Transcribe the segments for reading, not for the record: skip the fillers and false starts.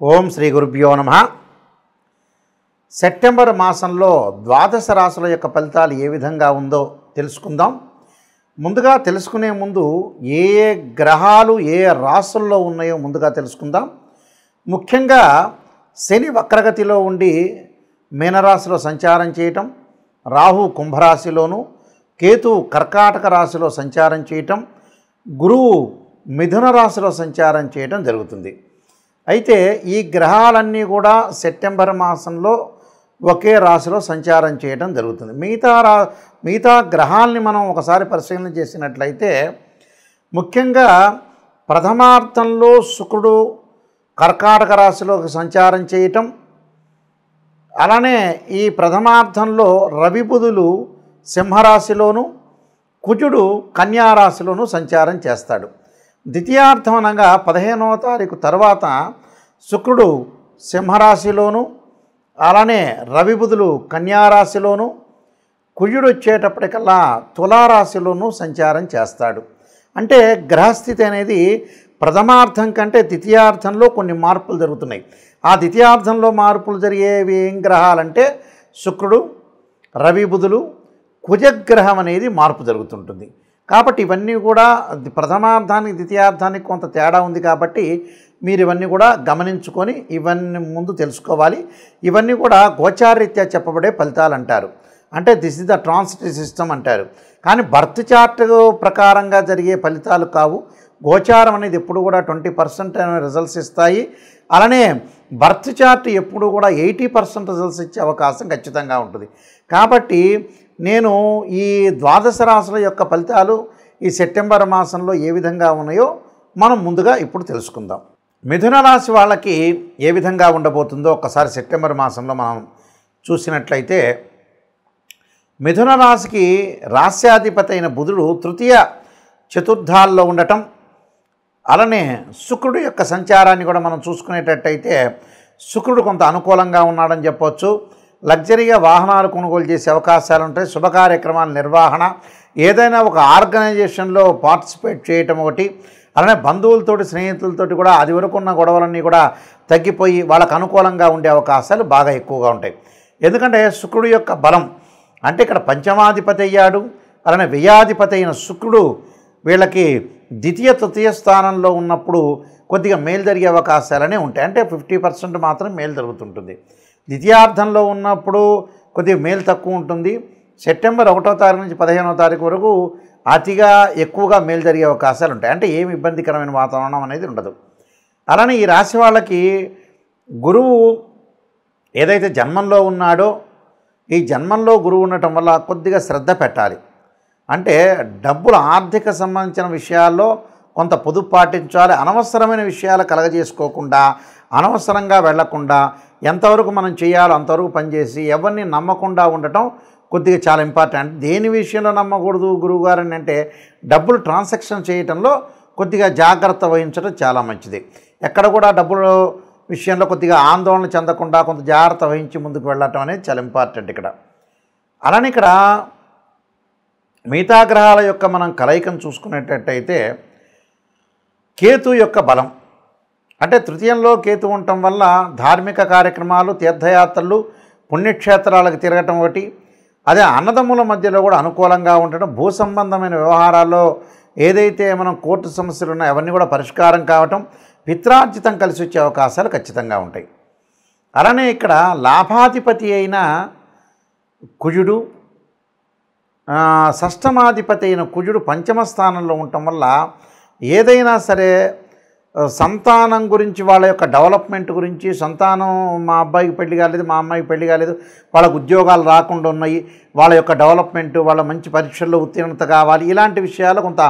ఓం శ్రీ గురుభ్యో నమః. సెప్టెంబర్ మాసంలో ద్వాదశ రాశుల యొక్క ఫలితాలు ఏ విధంగా ఉందో తెలుసుకుందాం. ముందుగా తెలుసుకునే ముందు ఏ ఏ గ్రహాలు ఏ రాశుల్లో ఉన్నాయో ముందుగా తెలుసుకుందాం. ముఖ్యంగా శని వక్రగతిలో ఉండి మీనరాశిలో సంచారం చేయటం, రాహు కుంభరాశిలోను, కేతు కర్కాటక రాశిలో సంచారం చేయటం, గురువు మిథున రాశిలో సంచారం చేయటం జరుగుతుంది. అయితే ఈ గ్రహాలన్నీ కూడా సెప్టెంబర్ మాసంలో ఒకే రాశిలో సంచారం చేయడం జరుగుతుంది. మిగతా గ్రహాలని మనం ఒకసారి పరిశీలన చేసినట్లయితే ముఖ్యంగా ప్రథమార్థంలో శుక్రుడు కర్కాటక రాశిలోకి సంచారం చేయటం, అలానే ఈ ప్రథమార్థంలో రవి బుధులు సింహరాశిలోను, కుజుడు కన్యారాశిలోను సంచారం చేస్తాడు. ద్వితీయార్థం అనగా 15వ తారీఖు తర్వాత శుక్రుడు సింహరాశిలోను, అలానే రవి బుధులు కన్యారాశిలోను, కుజుడు వచ్చేటప్పటికల్లా తులారాశిలోను సంచారం చేస్తాడు. అంటే గ్రహస్థితి అనేది ప్రథమార్థం కంటే ద్వితీయార్థంలో కొన్ని మార్పులు జరుగుతున్నాయి. ఆ ద్వితీయార్థంలో మార్పులు జరిగేవి ఏం గ్రహాలంటే శుక్రుడు, రవి బుధులు, కుజగ్రహం అనేది మార్పు జరుగుతుంటుంది. కాబట్టి ఇవన్నీ కూడా ప్రథమార్థానికి ద్వితీయార్థానికి కొంత తేడా ఉంది. కాబట్టి మీరు ఇవన్నీ కూడా గమనించుకొని ఇవన్నీ ముందు తెలుసుకోవాలి. ఇవన్నీ కూడా గోచారరీత్యా చెప్పబడే ఫలితాలు అంటారు. అంటే this is the transitive system అంటారు. కానీ బర్త్ చార్ట్ ప్రకారంగా జరిగే ఫలితాలు కావు. గోచారం అనేది ఎప్పుడు కూడా 20% రిజల్ట్స్ ఇస్తాయి. అలానే బర్త్ చార్ట్ ఎప్పుడు కూడా 80% రిజల్ట్స్ ఇచ్చే అవకాశం ఖచ్చితంగా ఉంటుంది. కాబట్టి నేను ఈ ద్వాదశ రాశుల యొక్క ఫలితాలు ఈ సెప్టెంబర్ మాసంలో ఏ విధంగా ఉన్నాయో మనం ముందుగా ఇప్పుడు తెలుసుకుందాం. మిథున రాశి వాళ్ళకి ఏ విధంగా ఉండబోతుందో ఒక్కసారి సెప్టెంబర్ మాసంలో మనం చూసినట్లయితే, మిథున రాశికి రాశ్యాధిపతి అయిన బుధుడు తృతీయ చతుర్థాల్లో ఉండటం, అలానే శుక్రుడు యొక్క సంచారాన్ని కూడా మనం చూసుకునేటట్టయితే శుక్రుడు కొంత అనుకూలంగా ఉన్నాడని చెప్పవచ్చు. లగ్జరీగా వాహనాలు కొనుగోలు చేసే అవకాశాలు ఉంటాయి. శుభ కార్యక్రమాల నిర్వహణ, ఏదైనా ఒక ఆర్గనైజేషన్లో పార్టిసిపేట్ చేయటం ఒకటి, అలానే బంధువులతోటి స్నేహితులతోటి కూడా అది వరకు ఉన్న గొడవలన్నీ కూడా తగ్గిపోయి వాళ్ళకు అనుకూలంగా ఉండే అవకాశాలు బాగా ఎక్కువగా ఉంటాయి. ఎందుకంటే శుక్రుడు యొక్క బలం అంటే ఇక్కడ పంచమాధిపతి అయ్యాడు. అలానే వ్యయాధిపతి అయిన శుక్రుడు వీళ్ళకి ద్వితీయ తృతీయ స్థానంలో ఉన్నప్పుడు కొద్దిగా మేలు జరిగే అవకాశాలనే ఉంటాయి. అంటే 50% మాత్రం మేలు జరుగుతుంటుంది. ద్వితీయార్థంలో ఉన్నప్పుడు కొద్దిగా మేలు తక్కువ ఉంటుంది. సెప్టెంబర్ 1వ తారీఖు నుంచి 15వ తారీఖు వరకు అతిగా ఎక్కువగా మేలు జరిగే అవకాశాలు ఉంటాయి. అంటే ఏమి ఇబ్బందికరమైన వాతావరణం అనేది ఉండదు. అలానే ఈ రాశి వాళ్ళకి గురువు ఏదైతే జన్మంలో ఉన్నాడో ఈ జన్మంలో గురువు ఉండటం వల్ల కొద్దిగా శ్రద్ధ పెట్టాలి. అంటే డబ్బుల ఆర్థిక సంబంధించిన విషయాల్లో కొంత పొదుపు పాటించాలి. అనవసరమైన విషయాలు కలగజేసుకోకుండా, అనవసరంగా వెళ్లకుండా ఎంతవరకు మనం చేయాలో అంతవరకు పనిచేసి ఎవరిని నమ్మకుండా ఉండటం కొద్దిగా చాలా ఇంపార్టెంట్. దేని విషయంలో నమ్మకూడదు గురువుగారని అంటే డబ్బులు ట్రాన్సాక్షన్ చేయటంలో కొద్దిగా జాగ్రత్త వహించడం చాలా మంచిది. ఎక్కడ కూడా డబ్బుల విషయంలో కొద్దిగా ఆందోళన చెందకుండా కొంత జాగ్రత్త వహించి ముందుకు వెళ్ళటం అనేది చాలా ఇంపార్టెంట్ ఇక్కడ. అలానే ఇక్కడ మిగతా గ్రహాల యొక్క మనం కలయికను చూసుకునేటట్టయితే కేతు యొక్క బలం అంటే తృతీయంలో కేతు ఉండటం వల్ల ధార్మిక కార్యక్రమాలు, తీర్థయాత్రలు, పుణ్యక్షేత్రాలకు తిరగటం ఒకటి, అదే అన్నదమ్ముల మధ్యలో కూడా అనుకూలంగా ఉండటం, భూ సంబంధమైన వ్యవహారాల్లో ఏదైతే మనం కోర్టు సమస్యలు ఉన్నాయో అవన్నీ కూడా పరిష్కారం కావటం, పిత్రార్జితం కలిసి వచ్చే అవకాశాలు ఖచ్చితంగా ఉంటాయి. అలానే ఇక్కడ లాభాధిపతి అయిన కుజుడు, షష్టమాధిపతి అయిన కుజుడు పంచమ స్థానంలో ఉండటం వల్ల ఏదైనా సరే సంతానం గురించి, వాళ్ళ యొక్క డెవలప్మెంట్ గురించి, సంతానం మా అబ్బాయికి పెళ్లి కాలేదు, మా అమ్మాయికి పెళ్లి కాలేదు, వాళ్ళకు ఉద్యోగాలు రాకుండా ఉన్నాయి, వాళ్ళ యొక్క డెవలప్మెంట్, వాళ్ళ మంచి పరీక్షల్లో ఉత్తీర్ణత కావాలి, ఇలాంటి విషయాలు కొంత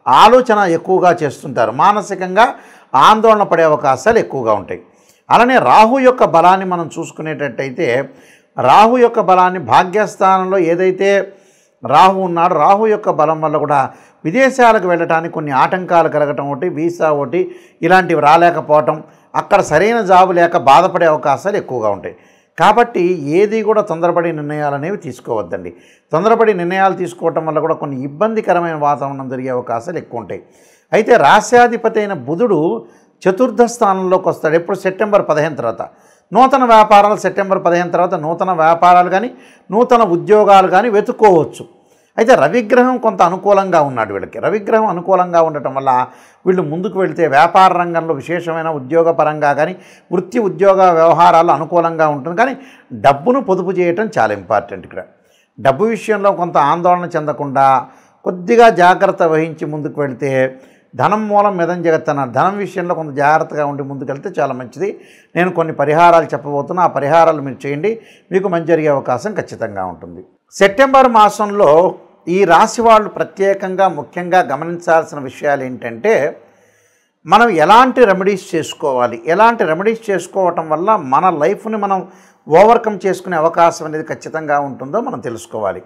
ఆలోచన ఎక్కువగా చేస్తుంటారు. మానసికంగా ఆందోళన పడే అవకాశాలు ఎక్కువగా ఉంటాయి. అలానే రాహు యొక్క బలాన్ని మనం చూసుకునేటట్టయితే రాహు యొక్క బలాన్ని భాగ్యస్థానంలో ఏదైతే రాహు ఉన్నాడు, రాహు యొక్క బలం వల్ల కూడా విదేశాలకు వెళ్ళటానికి కొన్ని ఆటంకాలు కలగటం ఒకటి, వీసా ఒకటి, ఇలాంటివి రాలేకపోవటం, అక్కడ సరైన జాబు లేక బాధపడే అవకాశాలు ఎక్కువగా ఉంటాయి. కాబట్టి ఏది కూడా తొందరపడి నిర్ణయాలు అనేవి తీసుకోవద్దండి. తొందరపడి నిర్ణయాలు తీసుకోవటం వల్ల కూడా కొన్ని ఇబ్బందికరమైన వాతావరణం జరిగే అవకాశాలు ఎక్కువ ఉంటాయి. అయితే రాశ్యాధిపతి అయిన బుధుడు చతుర్థ స్థానంలోకి వస్తాడు. ఎప్పుడు? సెప్టెంబర్ 15 తర్వాత. నూతన వ్యాపారాలు సెప్టెంబర్ 15 తర్వాత నూతన వ్యాపారాలు కానీ నూతన ఉద్యోగాలు కానీ వెతుక్కోవచ్చు. అయితే రవిగ్రహం కొంత అనుకూలంగా ఉన్నాడు వీళ్ళకి. రవిగ్రహం అనుకూలంగా ఉండటం వల్ల వీళ్ళు ముందుకు వెళితే వ్యాపార రంగంలో విశేషమైన ఉద్యోగపరంగా కానీ వృత్తి ఉద్యోగ వ్యవహారాలు అనుకూలంగా ఉంటుంది. కానీ డబ్బును పొదుపు చేయటం చాలా ఇంపార్టెంట్. ఇక్కడ డబ్బు విషయంలో కొంత ఆందోళన చెందకుండా కొద్దిగా జాగ్రత్త వహించి ముందుకు వెళితే ధనం మూలం మిదం జగత్ అన్నారు. ధనం విషయంలో కొంత జాగ్రత్తగా ఉండి ముందుకెళ్తే చాలా మంచిది. నేను కొన్ని పరిహారాలు చెప్పబోతున్నా. ఆ పరిహారాలు మీరు చేయండి, మీకు మంచి జరిగే అవకాశం ఖచ్చితంగా ఉంటుంది. సెప్టెంబర్ మాసంలో ఈ రాశి వాళ్ళు ప్రత్యేకంగా ముఖ్యంగా గమనించాల్సిన విషయాలు ఏంటంటే, మనం ఎలాంటి రెమెడీస్ చేసుకోవాలి, ఎలాంటి రెమెడీస్ చేసుకోవటం వల్ల మన లైఫ్ని మనం ఓవర్కమ్ చేసుకునే అవకాశం అనేది ఖచ్చితంగా ఉంటుందో మనం తెలుసుకోవాలి.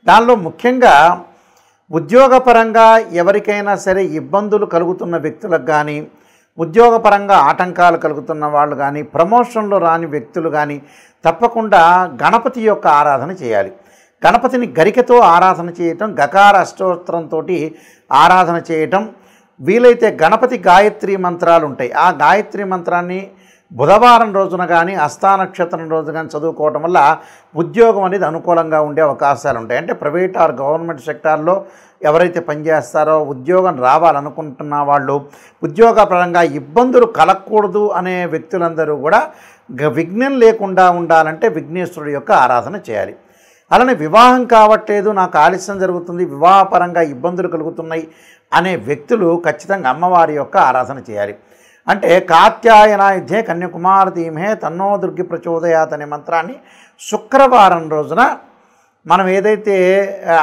దానిలో ముఖ్యంగా ఉద్యోగపరంగా ఎవరికైనా సరే ఇబ్బందులు కలుగుతున్న వ్యక్తులకు కానీ, ఉద్యోగపరంగా ఆటంకాలు కలుగుతున్న వాళ్ళు కానీ, ప్రమోషన్లో రాని వ్యక్తులు కానీ తప్పకుండా గణపతి యొక్క ఆరాధన చేయాలి. గణపతిని గరికతో ఆరాధన చేయటం, గకార అష్టోత్తరంతో ఆరాధన చేయటం, వీలైతే గణపతి గాయత్రి మంత్రాలు ఉంటాయి. ఆ గాయత్రి మంత్రాన్ని బుధవారం రోజున కానీ హస్తా నక్షత్రం రోజు కానీ చదువుకోవటం వల్ల ఉద్యోగం అనేది అనుకూలంగా ఉండే అవకాశాలు ఉంటాయి. అంటే ప్రైవేట్ ఆర్ గవర్నమెంట్ సెక్టార్లో ఎవరైతే పనిచేస్తారో ఉద్యోగం రావాలనుకుంటున్న వాళ్ళు, ఉద్యోగపరంగా ఇబ్బందులు కలగకూడదు అనే వ్యక్తులందరూ కూడా విఘ్నం లేకుండా ఉండాలంటే విఘ్నేశ్వరుడు యొక్క ఆరాధన చేయాలి. అలానే వివాహం కావట్లేదు, నాకు ఆలస్యం జరుగుతుంది, వివాహపరంగా ఇబ్బందులు కలుగుతున్నాయి అనే వ్యక్తులు ఖచ్చితంగా అమ్మవారి యొక్క ఆరాధన చేయాలి. అంటే కాత్యాయనాయుధ్యే కన్యాకుమారి ధీమహే తన్నో దుర్గి ప్రచోదయాత్ అనే మంత్రాన్ని శుక్రవారం రోజున మనం ఏదైతే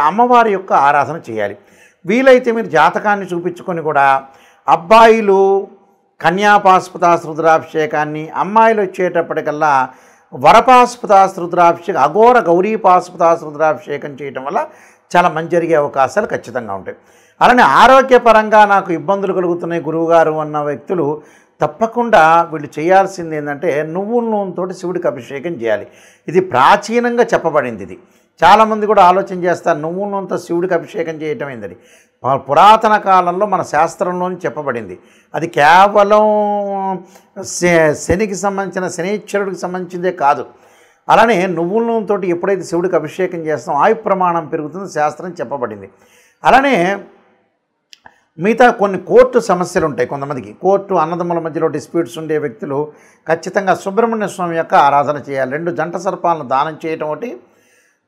అమ్మవారి యొక్క ఆరాధన చేయాలి. వీలైతే మీరు జాతకాన్ని చూపించుకొని కూడా అబ్బాయిలు కన్యాపాస్పదాస్ రుద్రాభిషేకాన్ని, అమ్మాయిలు వచ్చేటప్పటికల్లా వరపాస్పదాస్ రుద్రాభిషేకం, అఘోర గౌరీపాస్పదాస్ రుద్రాభిషేకం చేయటం వల్ల చాలా మంచి జరిగే అవకాశాలు ఖచ్చితంగా ఉంటాయి. అలానే ఆరోగ్యపరంగా నాకు ఇబ్బందులు కలుగుతున్నాయి గురువుగారు అన్న వ్యక్తులు తప్పకుండా వీళ్ళు చేయాల్సింది ఏంటంటే నువ్వుల నూనెతో శివుడికి అభిషేకం చేయాలి. ఇది ప్రాచీనంగా చెప్పబడింది. ఇది చాలామంది కూడా ఆలోచన చేస్తారు నువ్వుల నూనెతో శివుడికి అభిషేకం చేయటం ఏందని. పురాతన కాలంలో మన శాస్త్రంలోని చెప్పబడింది. అది కేవలం శనికి సంబంధించిన శనీశ్వరుడికి సంబంధించిందే కాదు. అలానే నువ్వుల నూనెతో ఎప్పుడైతే శివుడికి అభిషేకం చేస్తామో ఆయు ప్రమాణం పెరుగుతుందో శాస్త్రం చెప్పబడింది. అలానే మిగతా కొన్ని కోర్టు సమస్యలు ఉంటాయి. కొంతమందికి కోర్టు అన్నదమ్ముల మధ్యలో డిస్ప్యూట్స్ ఉండే వ్యక్తులు ఖచ్చితంగా సుబ్రహ్మణ్య స్వామి యొక్క ఆరాధన చేయాలి. 2 జంట సర్పాలను దానం చేయటం ఒకటి,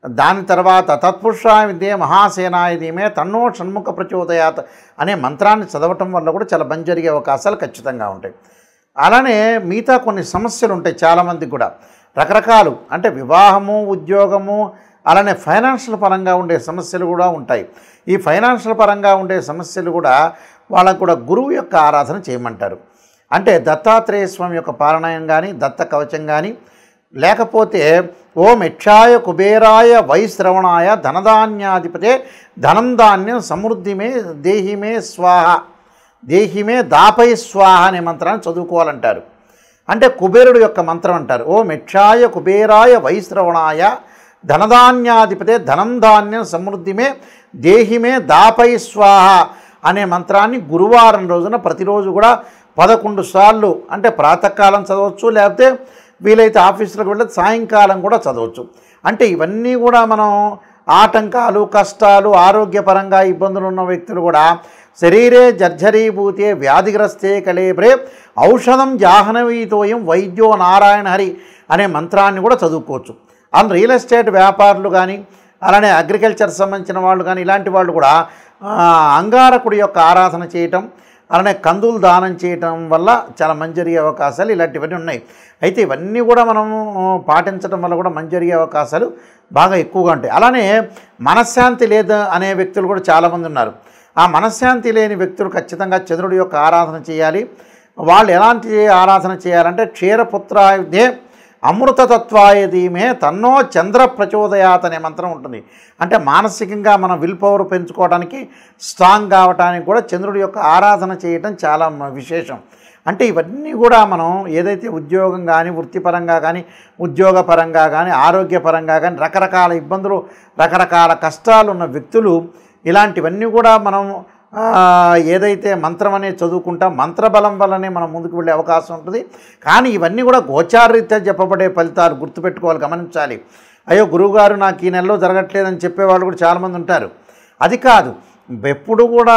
దాని తర్వాత తత్పురుషాయ విద్యే మహాసేనాయ ధీమే తన్నో షణ్ముఖ ప్రచోదయాత్ అనే మంత్రాన్ని చదవటం వల్ల కూడా చాలా మంచి జరిగే అవకాశాలు ఖచ్చితంగా ఉంటాయి. అలానే మిగతా కొన్ని సమస్యలు ఉంటాయి చాలామందికి కూడా రకరకాలు, అంటే వివాహము, ఉద్యోగము, అలానే ఫైనాన్షియల్ పరంగా ఉండే సమస్యలు కూడా ఉంటాయి. ఈ ఫైనాన్షియల్ పరంగా ఉండే సమస్యలు కూడా వాళ్ళకు కూడా గురువు యొక్క ఆరాధన చేయమంటారు. అంటే దత్తాత్రేయ స్వామి యొక్క పారాయణం కానీ, దత్త కవచం కానీ, లేకపోతే ఓం యక్షాయ కుబేరాయ వైశ్రవణాయ ధనధాన్యాధిపతే ధనం ధాన్యం సమృద్ధిమే దేహిమే స్వాహ దేహిమే దాపై స్వాహ అనే మంత్రాన్ని చదువుకోవాలంటారు. అంటే కుబేరుడు యొక్క మంత్రం అంటారు. ఓం యక్షాయ కుబేరాయ వైశ్రవణాయ ధనధాన్యాధిపతే ధనం ధాన్యం సమృద్ధిమే దేహిమే దాపై స్వాహ అనే మంత్రాన్ని గురువారం రోజున ప్రతిరోజు కూడా 11 సార్లు, అంటే ప్రాతకాలం చదవచ్చు, లేకపోతే వీలైతే ఆఫీసులకు వెళ్ళి సాయంకాలం కూడా చదవచ్చు. అంటే ఇవన్నీ కూడా మనం ఆటంకాలు, కష్టాలు, ఆరోగ్యపరంగా ఇబ్బందులు ఉన్న వ్యక్తులు కూడా శరీరే జర్జరీభూతే వ్యాధిగ్రస్తే కళేబ్రే ఔషధం జాహ్నవీతోయం వైద్యో నారాయణ హరి అనే మంత్రాన్ని కూడా చదువుకోవచ్చు. అండ్ రియల్ ఎస్టేట్ వ్యాపారులు కానీ, అలానే అగ్రికల్చర్ సంబంధించిన వాళ్ళు కానీ ఇలాంటి వాళ్ళు కూడా అంగారకుడి యొక్క ఆరాధన చేయటం, అలానే కందులు దానం చేయటం వల్ల చాలా మంచి జరిగే అవకాశాలు ఇలాంటివన్నీ ఉన్నాయి. అయితే ఇవన్నీ కూడా మనం పాటించడం వల్ల కూడా మంచి జరిగే అవకాశాలు బాగా ఎక్కువగా ఉంటాయి. అలానే మనశ్శాంతి లేదు అనే వ్యక్తులు కూడా చాలామంది ఉన్నారు. ఆ మనశ్శాంతి లేని వ్యక్తులు ఖచ్చితంగా చంద్రుడి యొక్క ఆరాధన చేయాలి. వాళ్ళు ఎలాంటి ఆరాధన చేయాలంటే క్షీరపుత్రాయుధే అమృతతత్వాయ ధీమే తన్నో చంద్ర ప్రచోదయాత్ అనే మంత్రం ఉంటుంది. అంటే మానసికంగా మనం విల్ పవర్ పెంచుకోవడానికి, స్ట్రాంగ్ కావడానికి కూడా చంద్రుడి యొక్క ఆరాధన చేయటం చాలా విశేషం. అంటే ఇవన్నీ కూడా మనం ఏదైతే ఉద్యోగం కానీ, వృత్తిపరంగా కానీ, ఉద్యోగపరంగా కానీ, ఆరోగ్యపరంగా కానీ రకరకాల ఇబ్బందులు, రకరకాల కష్టాలు ఉన్న వ్యక్తులు ఇలాంటివన్నీ కూడా మనం ఏదైతే మంత్రం అనేది చదువుకుంటాం, మంత్రబలం వల్లనే మనం ముందుకు వెళ్ళే అవకాశం ఉంటుంది. కానీ ఇవన్నీ కూడా గోచారరీత్యా చెప్పబడే ఫలితాలు గుర్తుపెట్టుకోవాలి, గమనించాలి. అయ్యో గురువుగారు నాకు ఈ నెలలో జరగట్లేదని చెప్పేవాళ్ళు కూడా చాలామంది ఉంటారు. అది కాదు, ఎప్పుడు కూడా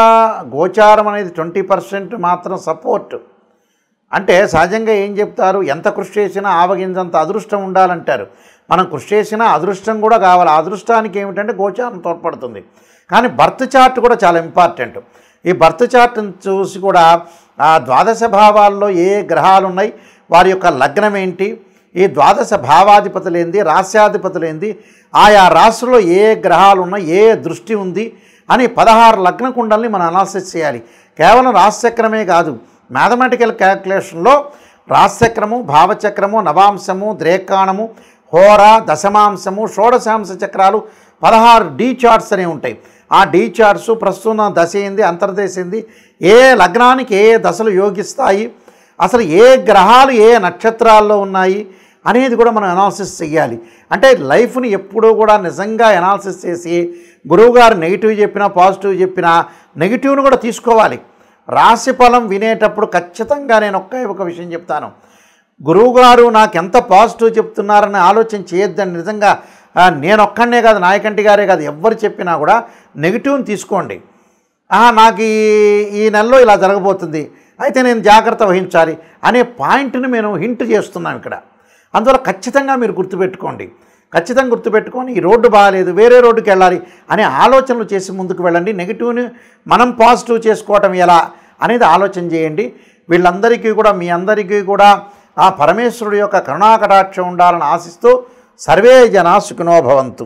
గోచారం అనేది 20% మాత్రం సపోర్ట్. అంటే సహజంగా ఏం చెప్తారు, ఎంత కృషి చేసినా ఆవగింజంత అదృష్టం ఉండాలంటారు. మనం కృషి చేసినా అదృష్టం కూడా కావాలి. ఆ అదృష్టానికి ఏమిటంటే గోచారం తోడ్పడుతుంది. కానీ బర్త్ చార్ట్ కూడా చాలా ఇంపార్టెంట్. ఈ బర్త్ చార్ట్ని చూసి కూడా ఆ ద్వాదశ భావాల్లో ఏ గ్రహాలు ఉన్నాయి, వారి యొక్క లగ్నం ఏంటి, ఈ ద్వాదశ భావాధిపతులు ఏంది, రాస్యాధిపతులు ఏంది, ఆయా రాశుల్లో ఏ గ్రహాలు ఉన్నాయి, ఏ దృష్టి ఉంది అని 16 లగ్న కుండల్ని మనం అనాలిసిస్ చేయాలి. కేవలం రాశిచక్రమే కాదు, మ్యాథమెటికల్ క్యాల్కులేషన్లో రాశిచక్రము, భావచక్రము, నవాంశము, ద్రేకాణము, హోర, దశమాంశము, షోడశాంశ చక్రాలు 16 డీ చార్ట్స్ అనేవి ఉంటాయి. ఆ డీ చార్ట్స్ ప్రస్తుతం దశ ఏంది, అంతర్దశ ఏంది, ఏ లగ్నానికి ఏ దశలు యోగిస్తాయి, అసలు ఏ గ్రహాలు ఏ నక్షత్రాల్లో ఉన్నాయి అనేది కూడా మనం అనాలిసిస్ చేయాలి. అంటే లైఫ్ని ఎప్పుడూ కూడా నిజంగా అనాలిసిస్ చేసి గురువుగారు నెగిటివ్ చెప్పినా పాజిటివ్ చెప్పినా నెగిటివ్ను కూడా తీసుకోవాలి. రాశి ఫలం వినేటప్పుడు ఖచ్చితంగా నేను ఒక విషయం చెప్తాను, గురువుగారు నాకు ఎంత పాజిటివ్ చెప్తున్నారని ఆలోచన చేయొద్దని. నిజంగా నేను ఒక్కడనే కాదు, నాయకంటి గారే కాదు, ఎవ్వరు చెప్పినా కూడా నెగిటివ్ని తీసుకోండి. నాకు ఈ నెలలో ఇలా జరగబోతుంది, అయితే నేను జాగ్రత్త వహించాలి అనే పాయింట్ని మేము హింట్ చేస్తున్నాం ఇక్కడ. అందువల్ల ఖచ్చితంగా మీరు గుర్తుపెట్టుకోండి, ఖచ్చితంగా గుర్తుపెట్టుకొని ఈ రోడ్డు బాగాలేదు, వేరే రోడ్డుకి వెళ్ళాలి అనే ఆలోచనలు చేసి ముందుకు వెళ్ళండి. నెగిటివ్ని మనం పాజిటివ్ చేసుకోవటం ఎలా అనేది ఆలోచన చేయండి. వీళ్ళందరికీ కూడా, మీ అందరికీ కూడా ఆ పరమేశ్వరుడు యొక్క కరుణాకటాక్షం ఉండాలని ఆశిస్తూ సర్వే జనా సుఖినో భవంతు.